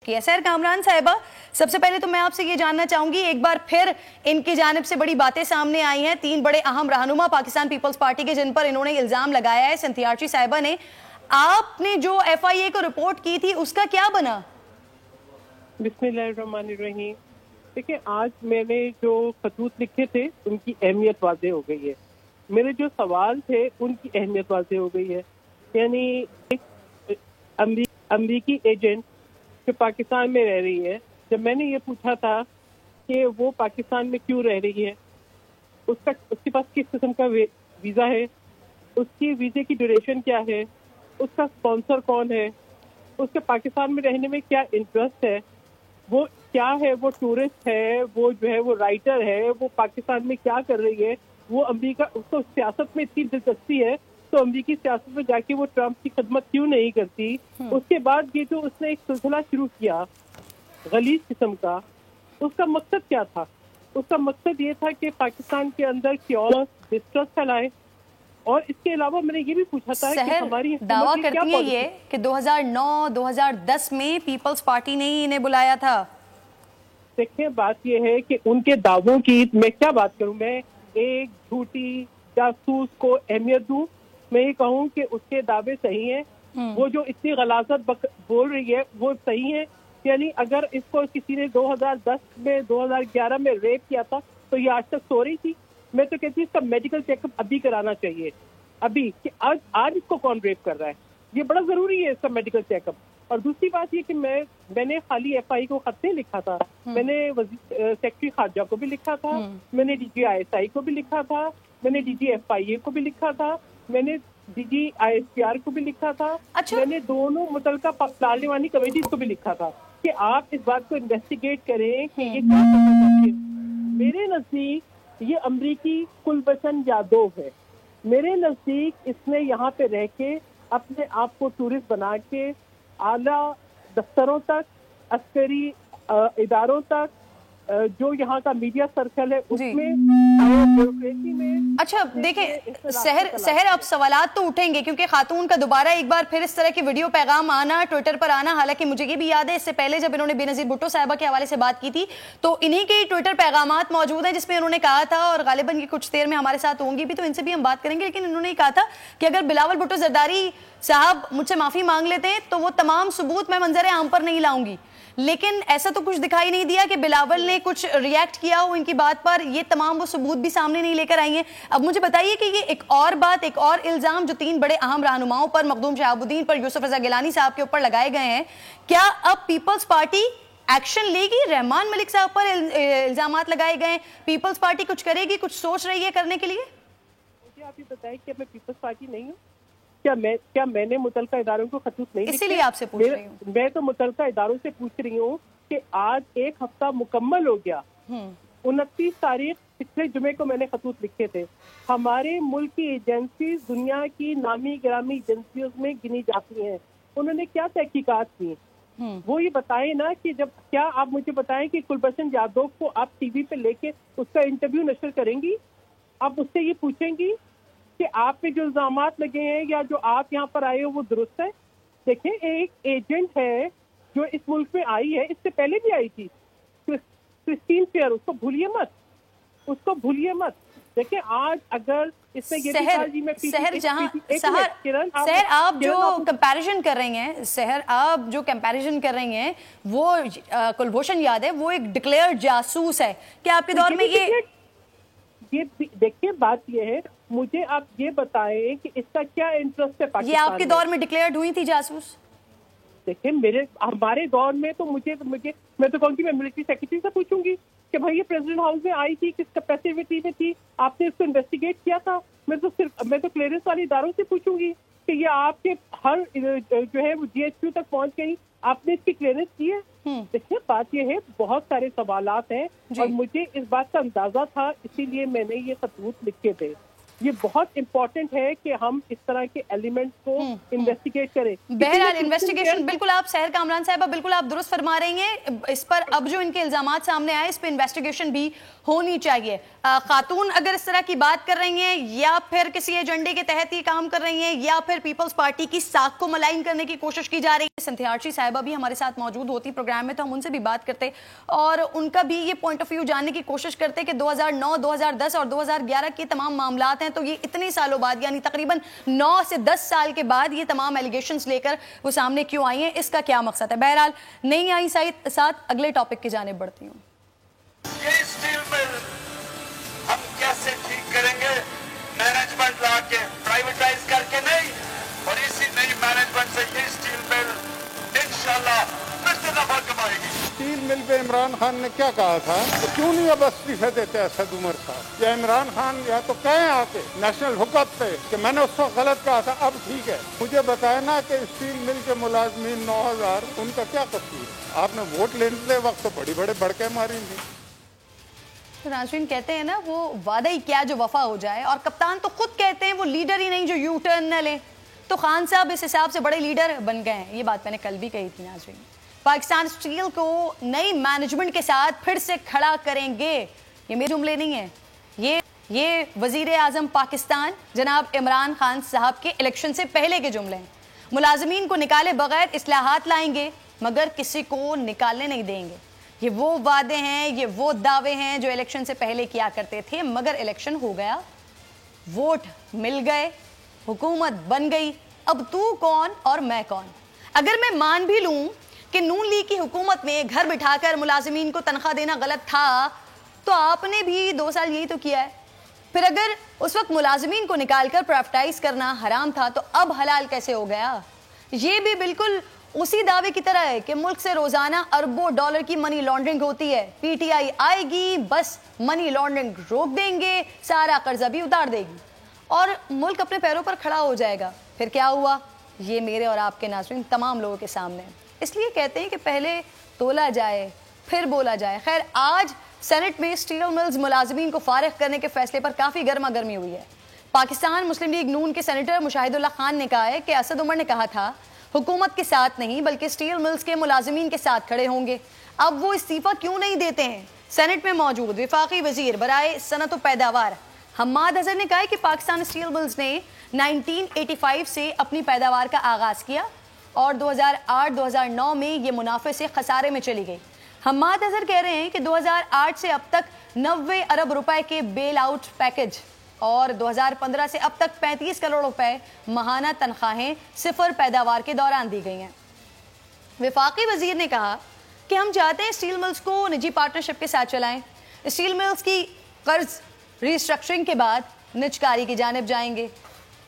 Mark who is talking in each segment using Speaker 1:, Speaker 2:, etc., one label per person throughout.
Speaker 1: سیر کامران صاحبہ، سب سے پہلے تو میں آپ سے یہ جاننا چاہوں گی، ایک بار پھر ان کی جانب سے بڑی باتیں سامنے آئی ہیں، تین بڑے اہم رہنما پاکستان پیپلز پارٹی کے جن پر انہوں نے الزام لگایا ہے سنتھیارچی صاحبہ نے۔ آپ نے جو ایف آئی اے کو رپورٹ کی تھی اس کا کیا بنا؟
Speaker 2: بسم اللہ الرحمن الرحیم۔ دیکھیں، آج میں نے جو خطوط لکھے تھے ان کی اہمیت واضح ہو گئی ہے، میرے جو سوال تھے ان کی اہمیت واضح ہو گئی ہے۔ یعنی ایک امریکی ایجنٹ جو پاکستان میں رہ رہی ہے، جب میں نے یہ پوچھا تھا کہ وہ پاکستان میں کیوں رہ رہی ہے، اس کے پاس کس قسم کا ویزا ہے، اس کی ویزے کی ڈیوریشن کیا ہے، اس کا اسپانسر کون ہے، اس کے پاکستان میں رہنے میں کیا انٹرسٹ ہے، وہ کیا ہے، وہ ٹورسٹ ہے، وہ جو ہے وہ رائٹر ہے، وہ پاکستان میں کیا کر رہی ہے، وہ امریکہ، اس کو سیاست میں اتنی دلچسپی ہے تو امریکی سیاست میں جا کے وہ ٹرمپ کی خدمت کیوں نہیں کرتی۔ اس کے بعد یہ جو اس نے ایک سلسلہ شروع کیا غلیظ قسم کا، اس کا مقصد کیا تھا؟ اس کا مقصد یہ تھا کہ پاکستان کے اندر کیوس، ڈسٹرس پھیلائے، اور اس کے علاوہ میں نے یہ بھی پوچھا تھا کہ ہماری
Speaker 1: دعویٰ کرتی ہے یہ کہ 2009-2010 میں پیپلز پارٹی نے ہی انہیں بلایا تھا۔
Speaker 2: دیکھیں، بات یہ ہے کہ ان کے دعووں کی میں کیا بات کروں، میں ایک جھوٹی جاسوس کو اہمیت دوں؟ میں یہ کہوں کہ اس کے دعوے صحیح ہیں، وہ جو اتنی غلاظت بول رہی ہے وہ صحیح ہے۔ یعنی اگر اس کو کسی نے 2010 میں 2011 میں ریپ کیا تھا تو یہ آج تک سو رہی تھی؟ میں تو کہتی ہوں اس کا میڈیکل چیک اپ ابھی کرانا چاہیے، ابھی، کہ آج اس کو کون ریپ کر رہا ہے، یہ بڑا ضروری ہے اس کا میڈیکل چیک اپ۔ اور دوسری بات یہ کہ میں نے خالی ایف آئی کو خط نہیں لکھا تھا، میں نے سیکرٹری خارجہ کو بھی لکھا تھا، میں نے D G I S I کو بھی لکھا تھا، میں نے ڈی جی ایف آئی اے کو بھی لکھا تھا، میں نے D G I S P R کو بھی لکھا تھا، میں نے دونوں متعلقہ پارلیمانی کمیٹیز کو بھی لکھا تھا کہ آپ اس بات کو انویسٹیگیٹ کریں کہ یہ کیا کرنا چاہیے۔ میرے نزدیک یہ امریکی کلبھشن یادو ہے، میرے نزدیک اس نے یہاں پہ رہ کے اپنے آپ کو ٹورسٹ بنا کے اعلیٰ دفتروں تک، عسکری اداروں تک، جو یہاں کا میڈیا سرکل ہے اس میں، بیوروکریسی میں۔
Speaker 1: اچھا دیکھیں سحر، اب سوالات تو اٹھیں گے کیونکہ خاتون کا دوبارہ ایک بار پھر اس طرح کی ویڈیو پیغام آنا، ٹویٹر پر آنا، حالانکہ مجھے یہ بھی یاد ہے اس سے پہلے جب انہوں نے بے نظیر بھٹو صاحبہ کے حوالے سے بات کی تھی تو انہی کے ٹویٹر پیغامات موجود ہیں جس میں انہوں نے کہا تھا، اور غالباً یہ کچھ دیر میں ہمارے ساتھ ہوں گی بھی تو ان سے بھی ہم بات کریں گے، لیکن انہوں نے کہا تھا کہ اگر بلاول بھٹو زرداری صاحب مجھ سے معافی مانگ لیتے ہیں تو وہ تمام ثبوت میں منظر عام پر نہیں لاؤں گی، لیکن ایسا تو کچھ دکھائی نہیں دیا کہ بلاول نے کچھ ریاکٹ کیا ہو ان کی بات پر، یہ تمام وہ ثبوت بھی سامنے نہیں لے کر آئی ہیں۔ اب مجھے بتائیے کہ یہ ایک اور بات، ایک اور الزام جو تین بڑے اہم رہنماؤں پر، مخدوم شہاب الدین پر، یوسف رضا گیلانی صاحب کے اوپر لگائے گئے ہیں، کیا اب پیپلز پارٹی ایکشن لے گی؟ رحمان ملک صاحب پر الزامات لگائے گئے ہیں، پیپلز پارٹی کچھ کرے گی، کچھ سوچ رہی ہے کرنے کے لیے؟
Speaker 2: مجھے آپ یہ بتائیں کہ میں پیپلز پارٹی نہیں ہوں، کیا میں نے متعلقہ اداروں کو خطوط نہیں لکھے؟
Speaker 1: اسی لیے آپ سے پوچھ رہی ہوں۔
Speaker 2: میں تو متعلقہ اداروں سے پوچھ رہی ہوں کہ آج ایک ہفتہ مکمل ہو گیا، 29 تاریخ پچھلے جمعے کو میں نے خطوط لکھے تھے، ہمارے ملک کی ایجنسیز دنیا کی نامی گرامی ایجنسیوں میں گنی جاتی ہیں، انہوں نے کیا تحقیقات کی؟ وہ یہ بتائیں نا کہ جب، کیا آپ مجھے بتائیں کہ کلبھشن یادو کو آپ ٹی وی پہ لے کے اس کا انٹرویو نشر کریں گی؟ آپ اس سے یہ پوچھیں گی کہ آپ پہ جو الزامات لگے ہیں یا جو آپ یہاں پر آئے ہو وہ درست ہے؟ دیکھیں، ایک ایجنٹ ہے جو اس ملک میں آئی ہے، اس سے پہلے بھی آئی تھی، کرسٹین فیئر، اس کو بھولیے مت، اس کو بھولیے مت۔ دیکھیں، آج اگر اس نے یہ بھی کہا جی میں
Speaker 1: سحر آپ جو کمپیریزن کر رہی ہیں، سحر آپ جو کمپیریزن کر رہی ہیں وہ کلبھوشن یادو وہ ایک ڈکلیئرڈ جاسوس ہے، کیا آپ کے دور میں
Speaker 2: یہ دیکھیں، بات یہ ہے، مجھے آپ یہ بتائیں کہ اس کا کیا انٹرسٹ ہے پاکستان میں؟
Speaker 1: یہ آپ کے دور میں ڈکلیئرڈ ہوئی تھی جاسوس؟
Speaker 2: دیکھیں، ہمارے دور میں تو میں تو کہوں گی، میں ملٹری سیکرٹری سے پوچھوں گی کہ بھائی یہ پریزیڈنٹ ہاؤس میں آئی تھی، کس کیپیسٹی میں تھی، آپ نے اس کو انویسٹیگیٹ کیا تھا؟ میں تو کلیئرنس والے اداروں سے پوچھوں گی کہ یہ آپ کے ہر جو ہے وہ جی ایچ کیو تک پہنچ گئی، آپ نے اس کی کلیئرنس کی ہے؟ دیکھیں، بات یہ ہے، بہت سارے سوالات ہیں اور مجھے اس بات کا اندازہ تھا، اسی لیے میں نے یہ خطوط لکھے تھے۔ یہ بہت امپورٹنٹ ہے کہ ہم اس طرح کے ایلیمنٹس کو انویسٹیگیٹ کریں.
Speaker 1: بہرحال انویسٹیگیشن بالکل آپ سحر کامران صاحبہ بالکل آپ درست فرما رہی ہیں. اس پر اب جو ان کے الزامات سامنے آئے اس پہ انویسٹیگیشن بھی ہونی چاہیے. خاتون اگر اس طرح کی بات کر رہی ہیں یا پھر کسی ایجنڈے کے تحت یہ کام کر رہی ہیں یا پھر پیپلز پارٹی کی ساکھ کو ملائن کرنے کی کوشش کی جا رہی ہے. سنتھیارچی صاحبہ بھی ہمارے ساتھ موجود ہوتی پروگرام میں تو ہم ان سے بھی بات کرتے اور ان کا بھی یہ پوائنٹ آف ویو جاننے کی کوشش کرتے کہ 2009 2010 اور 2011 کے تمام معاملات ہیں تو یہ اتنے سالوں بعد یعنی تقریباً 9 سے 10 سال کے بعد یہ تمام ایلیگیشنز لے کر وہ سامنے کیوں آئی ہیں, اس کا کیا مقصد ہے. بہرحال نہیں آئی ساتھ اگلے ٹاپک کی جانب بڑھتی ہوں.
Speaker 3: یہ اسٹیل مل ہم کیسے ٹھیک کریں گے؟ مینجمنٹ لا کے پرائیویٹائز کر کے نہیں, اور اسی نئی مینجمنٹ سے یہ اسٹیل مل انشاءاللہ پھر سے نفع کمائے گی.
Speaker 4: اسٹیل مل پہ عمران خان نے کیا کہا تھا, کیوں نہیں اب استعفے دیتے اسد عمر صاحب؟ یا عمران خان یا تو کہیں آ کے نیشنل حکومت پہ کہ میں نے اس وقت غلط کہا تھا, اب ٹھیک ہے. مجھے بتایا نا کہ اسٹیل مل کے ملازمین 9000 ان کا کیا قصور ہے؟ آپ نے ووٹ لینے وقت تو بڑی بڑے بڑکے ماری تھی.
Speaker 1: تو ناظرین کہتے ہیں نا وہ وعدہ ہی کیا جو وفا ہو جائے, اور کپتان تو خود کہتے ہیں وہ لیڈر ہی نہیں جو یو ٹرن نہ لیں. تو خان صاحب اس حساب سے بڑے لیڈر بن گئے ہیں. یہ بات میں نے کل بھی کہی تھی ناظرین. پاکستان اسٹیل کو نئی مینجمنٹ کے ساتھ پھر سے کھڑا کریں گے, یہ میرے جملے نہیں ہیں, یہ وزیر اعظم پاکستان جناب عمران خان صاحب کے الیکشن سے پہلے کے جملے ہیں. ملازمین کو نکالے بغیر اصلاحات لائیں گے مگر کسی کو نکالنے نہیں دیں گے. یہ وہ وعدے ہیں, یہ وہ دعوے ہیں جو الیکشن سے پہلے کیا کرتے تھے, مگر الیکشن ہو گیا, ووٹ مل گئے, حکومت بن گئی, اب تو کون اور میں کون. اگر میں مان بھی لوں کہ نون لیگ کی حکومت میں گھر بٹھا کر ملازمین کو تنخواہ دینا غلط تھا تو آپ نے بھی 2 سال یہی تو کیا ہے. پھر اگر اس وقت ملازمین کو نکال کر پرائیویٹائز کرنا حرام تھا تو اب حلال کیسے ہو گیا؟ یہ بھی بالکل اسی دعوے کی طرح ہے کہ ملک سے روزانہ اربوں ڈالر کی منی لانڈرنگ ہوتی ہے, پی ٹی آئی آئے گی بس منی لانڈرنگ روک دیں گے, سارا قرضہ بھی اتار دے گی اور ملک اپنے پیروں پر کھڑا ہو جائے گا. پھر کیا ہوا یہ میرے اور آپ کے ناظرین تمام لوگوں کے سامنے. اس لیے کہتے ہیں کہ پہلے تولا جائے پھر بولا جائے. خیر آج سینٹ میں اسٹیل ملز ملازمین کو فارغ کرنے کے فیصلے پر کافی گرما گرمی ہوئی ہے. پاکستان مسلم لیگ نون کے سینیٹر مشاہد اللہ خان نے کہا ہے کہ اسد عمر نے کہا تھا حکومت کے ساتھ نہیں بلکہ اسٹیل ملز کے ملازمین کے ساتھ کھڑے ہوں گے. اب وہ استعفیٰ کیوں نہیں دیتے ہیں؟ سینٹ میں موجود وفاقی وزیر برائے صنعت و پیداوار حماد اظہر نے کہا ہے کہ پاکستان اسٹیل ملز نے 1985 سے اپنی پیداوار کا آغاز کیا اور 2008-2009 میں یہ منافع سے خسارے میں چلی گئی. حماد اظہر کہہ رہے ہیں کہ 2008 سے اب تک 90 ارب روپے کے بیل آؤٹ پیکج اور 2015 سے اب تک 35 کروڑ روپے ماہانہ تنخواہیں صفر پیداوار کے دوران دی گئی ہیں. وفاقی وزیر نے کہا کہ ہم چاہتے ہیں اسٹیل ملز کو نجی پارٹنرشپ کے ساتھ چلائیں. اسٹیل ملز کی قرض ری اسٹرکچرنگ کے بعد نجکاری کی جانب جائیں گے.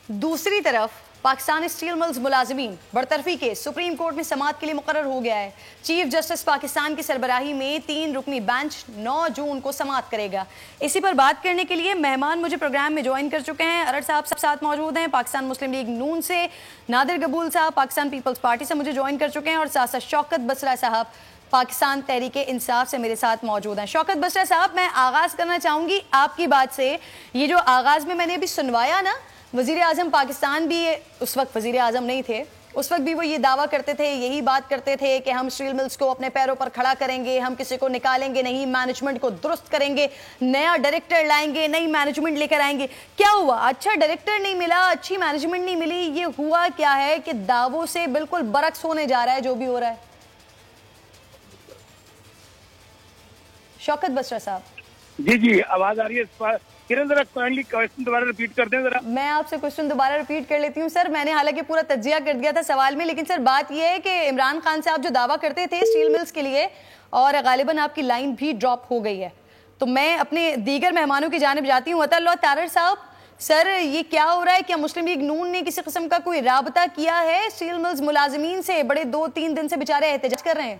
Speaker 1: دوسری طرف پاکستان اسٹیل ملز ملازمین برطرفی کے سپریم کورٹ میں سماعت کے لیے مقرر ہو گیا ہے. چیف جسٹس پاکستان کی سربراہی میں 3 رکنی بینچ 9 جون کو سماعت کرے گا. اسی پر بات کرنے کے لیے مہمان مجھے پروگرام میں جوائن کر چکے ہیں. ارڑ صاحب ساتھ موجود ہیں پاکستان مسلم لیگ نون سے, نادر قبول صاحب پاکستان پیپلز پارٹی سے مجھے جوائن کر چکے ہیں, اور ساتھ شوکت بسرا صاحب پاکستان تحریک انصاف سے میرے ساتھ موجود ہیں. شوکت بسرا صاحب میں آغاز کرنا چاہوں گی آپ کی بات سے. یہ جو آغاز میں نے ابھی سنوایا نا, وزیر اعظم پاکستان بھی اس وقت وزیر اعظم نہیں تھے, اس وقت بھی وہ یہ دعویٰ کرتے تھے, یہی بات کرتے تھے کہ ہم اسٹیل ملز کو اپنے پیروں پر کھڑا کریں گے, ہم کسی کو نکالیں گے نہیں, مینجمنٹ کو درست کریں گے, نیا ڈائریکٹر لائیں گے, نئی مینجمنٹ لے کر آئیں گے. کیا ہوا؟ اچھا ڈائریکٹر نہیں ملا, اچھی مینجمنٹ نہیں ملی. یہ ہوا کیا ہے کہ دعووں سے بالکل برعکس ہونے جا رہا ہے جو بھی ہو رہا ہے. شوکت بسرا صاحب
Speaker 2: جی آواز آ رہی ہے؟ ذرا کوشچن دوبارہ ریپیٹ کر دیں ذرا.
Speaker 1: میں آپ سے کوشچن دوبارہ ریپیٹ کر لیتی ہوں سر. میں نے حالانکہ پورا تجزیہ کر دیا تھا سوال میں, لیکن سر بات یہ ہے کہ عمران خان صاحب جو دعویٰ کرتے تھے اسٹیل ملز کے لیے, اور غالباً آپ کی لائن بھی ڈراپ ہو گئی ہے, تو میں اپنے دیگر مہمانوں کی جانب جاتی ہوں. عطا اللہ تارڑ صاحب, سر یہ کیا ہو رہا ہے؟ کیا مسلم لیگ نون نے کسی قسم کا کوئی رابطہ کیا ہے اسٹیل ملز ملازمین سے؟ بڑے 2-3 دن سے بیچارے احتجاج کر رہے ہیں.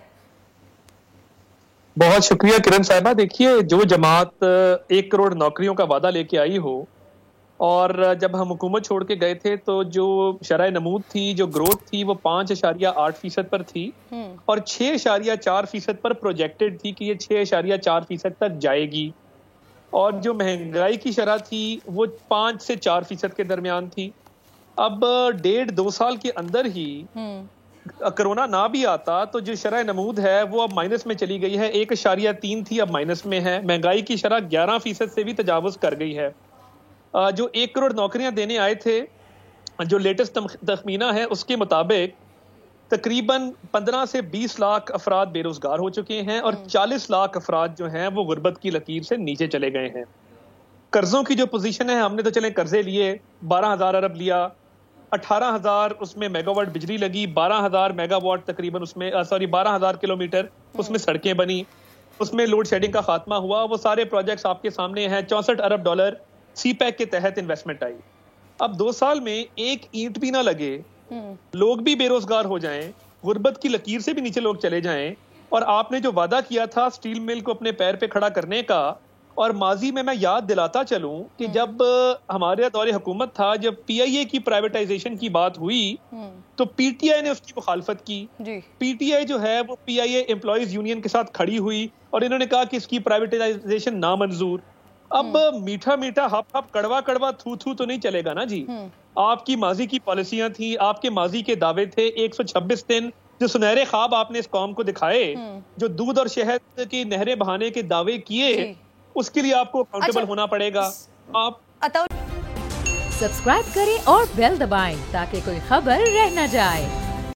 Speaker 5: بہت شکریہ کرن صاحبہ. دیکھیے جو جماعت 1 کروڑ نوکریوں کا وعدہ لے کے آئی ہو, اور جب ہم حکومت چھوڑ کے گئے تھے تو جو شرح نمود تھی, جو گروتھ تھی, وہ 5.8% پر تھی, اور 6.4% پر پروجیکٹڈ تھی کہ یہ 6.4% تک جائے گی. اور جو مہنگائی کی شرح تھی وہ 5 سے 4% کے درمیان تھی. اب 1.5-2 سال کے اندر ہی کرونا نہ بھی آتا تو جو شرح نمود ہے وہ اب مائنس میں چلی گئی ہے. 1.3 تھی اب مائنس میں ہے. مہنگائی کی شرح 11% سے بھی تجاوز کر گئی ہے. جو 1 کروڑ نوکریاں دینے آئے تھے, جو لیٹسٹ تخمینہ ہے اس کے مطابق تقریباً 15 سے 20 لاکھ افراد بے روزگار ہو چکے ہیں اور 40 لاکھ افراد جو ہیں وہ غربت کی لکیر سے نیچے چلے گئے ہیں. قرضوں کی جو پوزیشن ہے, ہم نے تو چلیں قرضے لیے, 12,000 ارب لیا, 18,000 اس میں میگا واٹ بجلی لگی, 12,000 میگا واٹ تقریباً اس میں 12,000 کلومیٹر اس میں سڑکیں بنی, اس میں لوڈ شیڈنگ کا خاتمہ ہوا. وہ سارے پروجیکٹس آپ کے سامنے ہیں. 64 ارب ڈالر سی پیک کے تحت انویسٹمنٹ آئی. اب 2 سال میں ایک اینٹ بھی نہ لگے, لوگ بھی بے روزگار ہو جائیں, غربت کی لکیر سے بھی نیچے لوگ چلے جائیں, اور آپ نے جو وعدہ کیا تھا اسٹیل مل کو اپنے پیر پہ کھڑا کرنے کا, اور ماضی میں یاد دلاتا چلوں کہ جب ہمارے دور حکومت تھا, جب پی آئی اے کی پرائیویٹائزیشن کی بات ہوئی تو پی ٹی آئی نے اس کی مخالفت کی. پی ٹی آئی جو ہے وہ پی آئی اے امپلائیز یونین کے ساتھ کھڑی ہوئی اور انہوں نے کہا کہ اس کی پرائیویٹائزیشن نامنظور. اب میٹھا میٹھا ہپ ہپ کڑوا کڑوا تھو تھو تو نہیں چلے گا نا جی. آپ کی ماضی کی پالیسیاں تھیں, آپ کے ماضی کے دعوے تھے, 126 دن جو سنہرے خواب آپ نے اس قوم کو دکھائے, جو دودھ اور شہد کی نہریں بہانے کے دعوے کیے, اس کے لیے آپ کو اکاؤنٹیبل ہونا پڑے گا. آپ
Speaker 6: سبسکرائب کریں اور بیل دبائیں تاکہ کوئی خبر رہ نہ جائے.